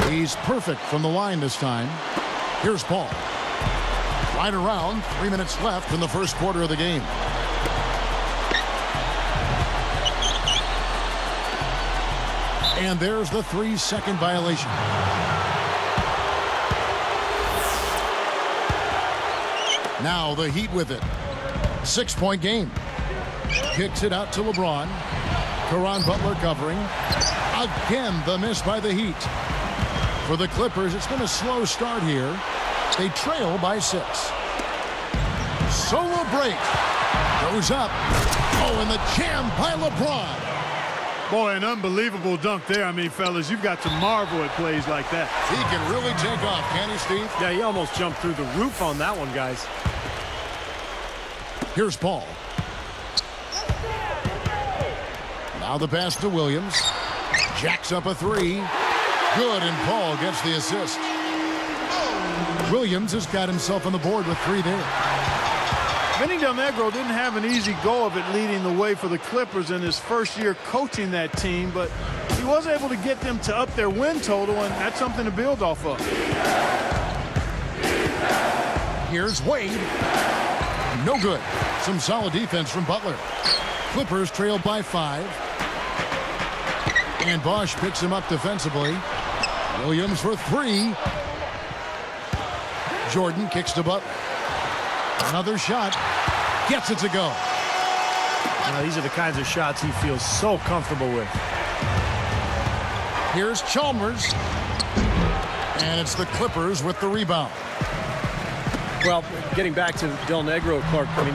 He's perfect from the line this time. Here's Paul. Right around, 3 minutes left in the first quarter of the game. And there's the 3-second violation. Now the Heat with it. 6-point game. Kicks it out to LeBron. Caron Butler covering. Again, the miss by the Heat. For the Clippers, it's been a slow start here. They trail by 6. Solo break. Goes up. Oh, and the jam by LeBron. Boy, an unbelievable dunk there. I mean, fellas, you've got to marvel at plays like that. He can really take off, can he, Steve? Yeah, he almost jumped through the roof on that one, guys. Here's Paul. Now the pass to Williams. Jacks up a 3. Good, and Paul gets the assist. Williams has got himself on the board with 3 there. Vinny Del Negro didn't have an easy go of it leading the way for the Clippers in his first year coaching that team, but he was able to get them to up their win total, and that's something to build off of. Here's Wade. No good. Some solid defense from Butler. Clippers trail by 5. And Bosch picks him up defensively. Williams for 3. Jordan kicks to Butler. Another shot. Gets it to go. Now, these are the kinds of shots he feels so comfortable with. Here's Chalmers. And it's the Clippers with the rebound. Well, getting back to Del Negro, Clark, I mean,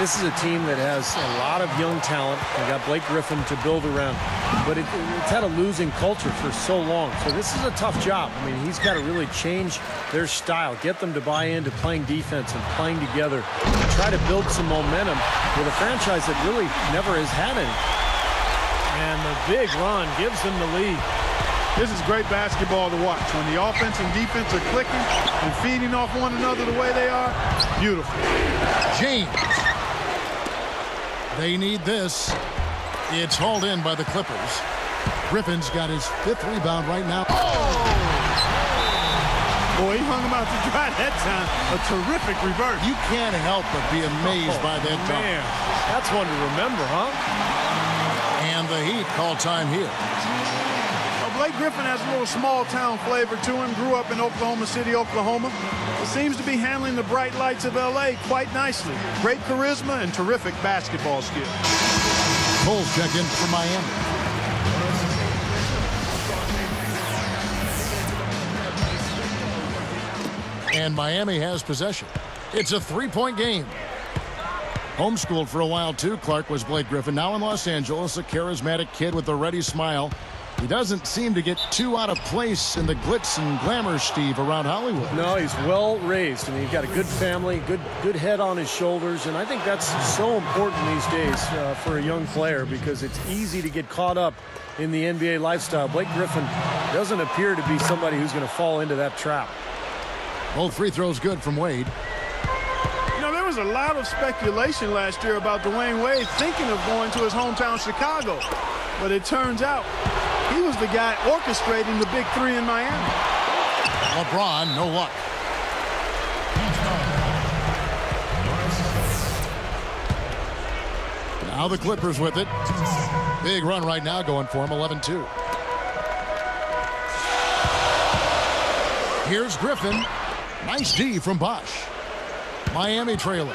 this is a team that has a lot of young talent. They got Blake Griffin to build around, but it's had a losing culture for so long. So this is a tough job. I mean, he's got to really change their style, get them to buy into playing defense and playing together, and try to build some momentum with a franchise that really never has had any. And the big run gives them the lead. This is great basketball to watch. When the offense and defense are clicking and feeding off one another the way they are, beautiful. James. They need this. It's hauled in by the Clippers. Griffin's got his 5th rebound right now. Boy, he hung him out to dry that time. A terrific reverse. You can't help but be amazed by that dunk. Man, that's one to remember, huh? And the Heat call time here. Blake Griffin has a little small-town flavor to him. Grew up in Oklahoma City, Oklahoma. But seems to be handling the bright lights of L.A. quite nicely. Great charisma and terrific basketball skills. Bulls check in for Miami. And Miami has possession. It's a 3-point game. Homeschooled for a while, too, Clark was Blake Griffin. Now in Los Angeles, a charismatic kid with a ready smile. He doesn't seem to get too out of place in the glitz and glamour, Steve, around Hollywood. No, he's well raised. I mean, he's got a good family, good head on his shoulders, and I think that's so important these days for a young player because it's easy to get caught up in the NBA lifestyle. Blake Griffin doesn't appear to be somebody who's going to fall into that trap. Both free throws good from Wade. You know, there was a lot of speculation last year about Dwayne Wade thinking of going to his hometown Chicago, but it turns out he was the guy orchestrating the big 3 in Miami. LeBron, no luck. Now the Clippers with it. Big run right now going for him, 11-2. Here's Griffin. Nice D from Bosch. Miami trailing.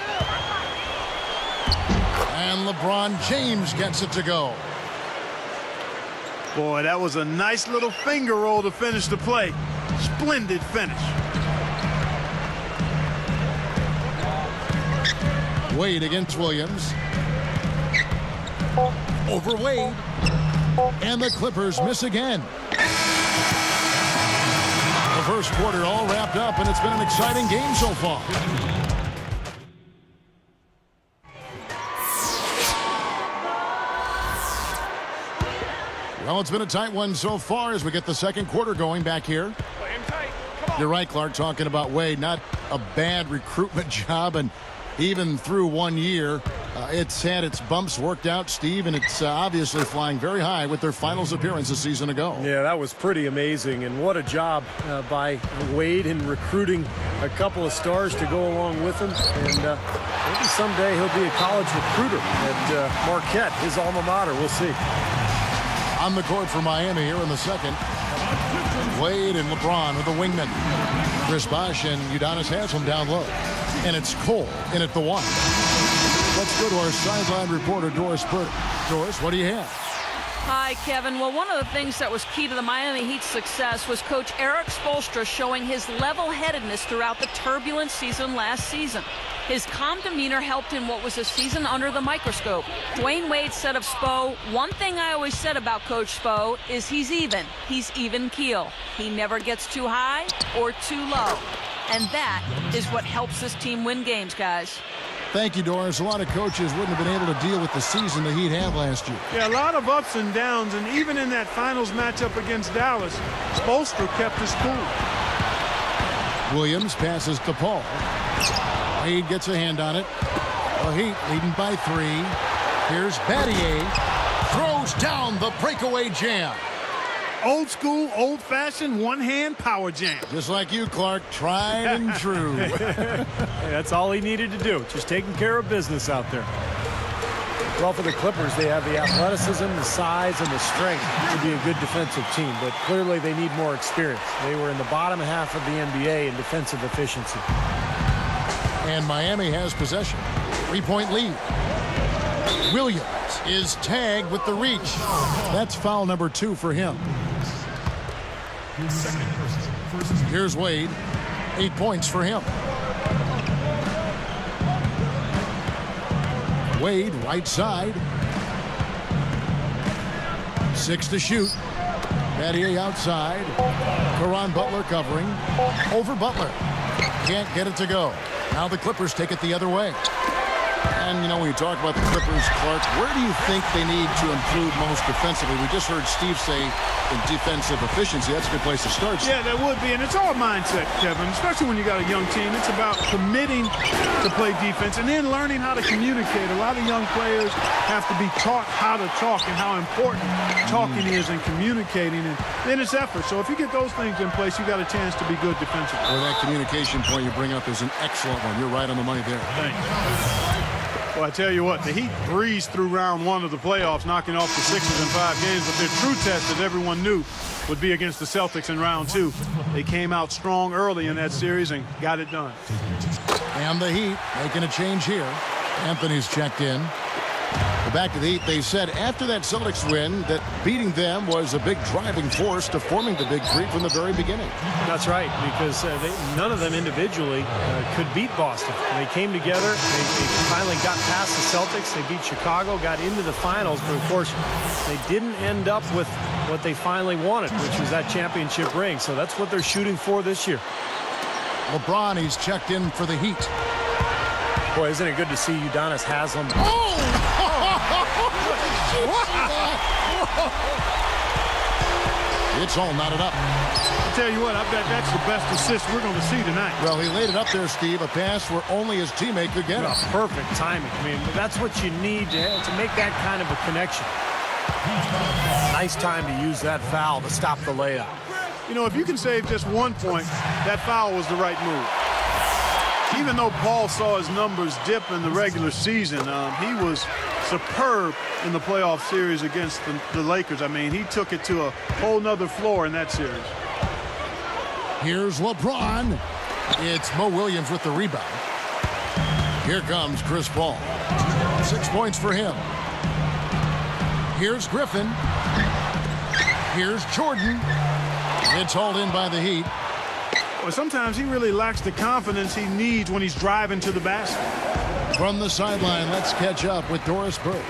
And LeBron James gets it to go. Boy, that was a nice little finger roll to finish the play. Splendid finish. Wade against Williams. Over Wade. And the Clippers miss again. The first quarter all wrapped up, and it's been an exciting game so far. Well, it's been a tight one so far as we get the second quarter going back here. You're right, Clark, talking about Wade. Not a bad recruitment job, and even through 1 year, It's had its bumps worked out, Steve, and it's obviously flying very high with their finals appearance a season ago. Yeah, that was pretty amazing, and what a job by Wade in recruiting a couple of stars to go along with him. And maybe someday he'll be a college recruiter at Marquette, his alma mater. We'll see. On the court for Miami here in the second. Wade and LeBron with the wingman. Chris Bosh and Udonis Haslem down low. And it's Cole in at the one. Let's go to our sideline reporter, Doris Burke. Doris, what do you have? Hi, Kevin. Well, one of the things that was key to the Miami Heat's success was Coach Eric Spoelstra showing his level-headedness throughout the turbulent season last season. His calm demeanor helped in what was a season under the microscope. Dwayne Wade said of Spo, "One thing I always said about Coach Spo is he's even. He's even keel. He never gets too high or too low." And that is what helps this team win games, guys. Thank you, Doris. A lot of coaches wouldn't have been able to deal with the season the Heat had last year. Yeah, a lot of ups and downs, and even in that finals matchup against Dallas, Spoelstra kept his cool. Williams passes to Paul. Wade gets a hand on it. The Heat leading by 3. Here's Battier. Throws down the breakaway jam. Old school, old-fashioned, one-hand power jam. Just like you, Clark. Tried and true. That's all he needed to do. Just taking care of business out there. Well, for the Clippers, they have the athleticism, the size, and the strength to be a good defensive team. But clearly, they need more experience. They were in the bottom half of the NBA in defensive efficiency. And Miami has possession. 3-point lead. Williams is tagged with the reach. That's foul number 2 for him. Here's Wade. 8 points for him. Wade, right side. 6 to shoot. Battier outside. Caron Butler covering. Over Butler. Can't get it to go. Now the Clippers take it the other way. And, you know, when you talk about the Clippers, Clark, where do you think they need to improve most defensively? We just heard Steve say in defensive efficiency. That's a good place to start. Yeah, that would be. And it's all mindset, Kevin, especially when you got a young team. It's about committing to play defense and then learning how to communicate. A lot of young players have to be taught how to talk and how important talking is and communicating. And then it's effort. So if you get those things in place, you got a chance to be good defensively. Well, that communication point you bring up is an excellent one. You're right on the money there. Thanks. Well, I tell you what, the Heat breezed through round 1 of the playoffs, knocking off the Sixers in 5 games. But their true test, as everyone knew, would be against the Celtics in round 2. They came out strong early in that series and got it done. And the Heat making a change here. Anthony's checked in. Back to the Heat, they said after that Celtics win that beating them was a big driving force to forming the Big Three from the very beginning. That's right, because none of them individually could beat Boston. They came together. They finally got past the Celtics. They beat Chicago, got into the finals, but of course they didn't end up with what they finally wanted, which was that championship ring. So that's what they're shooting for this year. LeBron, he's checked in for the Heat. Boy, isn't it good to see Udonis Haslem. It's all knotted up. I'll tell you what, I bet that's the best assist we're going to see tonight. Well, he laid it up there, Steve, a pass where only his teammate could get it. Perfect timing. I mean, that's what you need to make that kind of a connection. Nice time to use that foul to stop the layup. You know, if you can save just 1 point, that foul was the right move. Even though Paul saw his numbers dip in the regular season, he was superb in the playoff series against the Lakers. I mean, he took it to a whole nother floor in that series. Here's LeBron. It's Mo Williams with the rebound. Here comes Chris Paul. 6 points for him. Here's Griffin. Here's Jordan. It's hauled in by the Heat. Well, sometimes he really lacks the confidence he needs when he's driving to the basket. From the sideline, let's catch up with Doris Burke.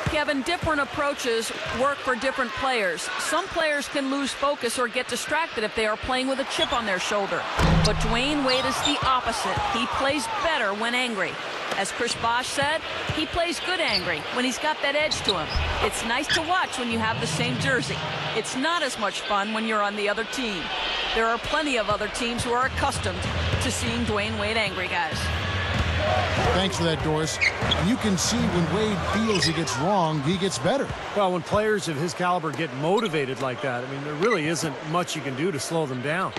Kevin, different approaches work for different players. Some players can lose focus or get distracted if they are playing with a chip on their shoulder. But Dwayne Wade is the opposite. He plays better when angry. As Chris Bosh said, he plays good angry when he's got that edge to him. It's nice to watch when you have the same jersey. It's not as much fun when you're on the other team. There are plenty of other teams who are accustomed to seeing Dwayne Wade angry, guys. Thanks for that, Doris. And you can see when Wade feels he gets wrong, he gets better. Well, when players of his caliber get motivated like that, I mean, there really isn't much you can do to slow them down.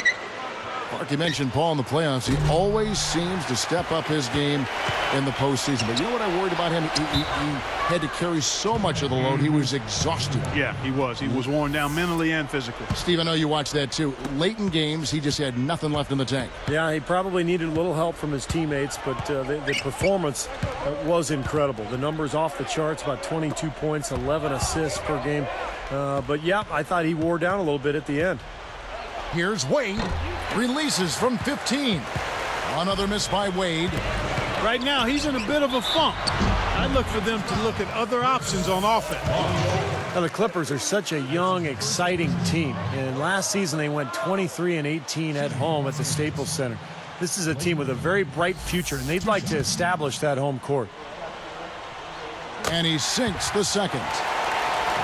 Mark, you mentioned Paul in the playoffs. He always seems to step up his game in the postseason. But you know what I worried about him? He had to carry so much of the load. He was exhausted. Yeah, he was. He was worn down mentally and physically. Steve, I know you watched that too. Late in games, he just had nothing left in the tank. Yeah, he probably needed a little help from his teammates, but the performance was incredible. The numbers off the charts, about 22 points, 11 assists per game. But, yeah, I thought he wore down a little bit at the end. Here's Wade. Releases from 15. Another miss by Wade. Right now, he's in a bit of a funk. I look for them to look at other options on offense. Now, the Clippers are such a young, exciting team. And last season, they went 23-18 at home at the Staples Center. This is a team with a very bright future, and they'd like to establish that home court. And he sinks the second.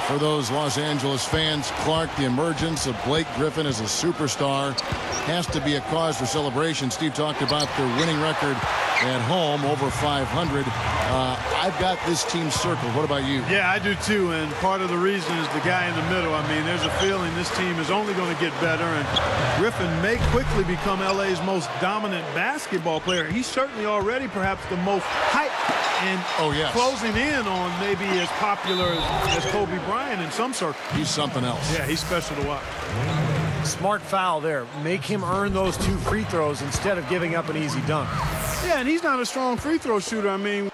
For those Los Angeles fans, Clark, the emergence of Blake Griffin as a superstar has to be a cause for celebration. Steve talked about their winning record at home, over 500. I've got this team circled. What about you? Yeah, I do too, and part of the reason is the guy in the middle. I mean, there's a feeling this team is only going to get better, and Griffin may quickly become LA's most dominant basketball player. He's certainly already perhaps the most hyped and closing in on maybe as popular as Kobe Bryant in some circles. He's something else. Yeah, he's special to watch. Smart foul there. Make him earn those 2 free throws instead of giving up an easy dunk. Yeah, and he's not a strong free throw shooter. I mean,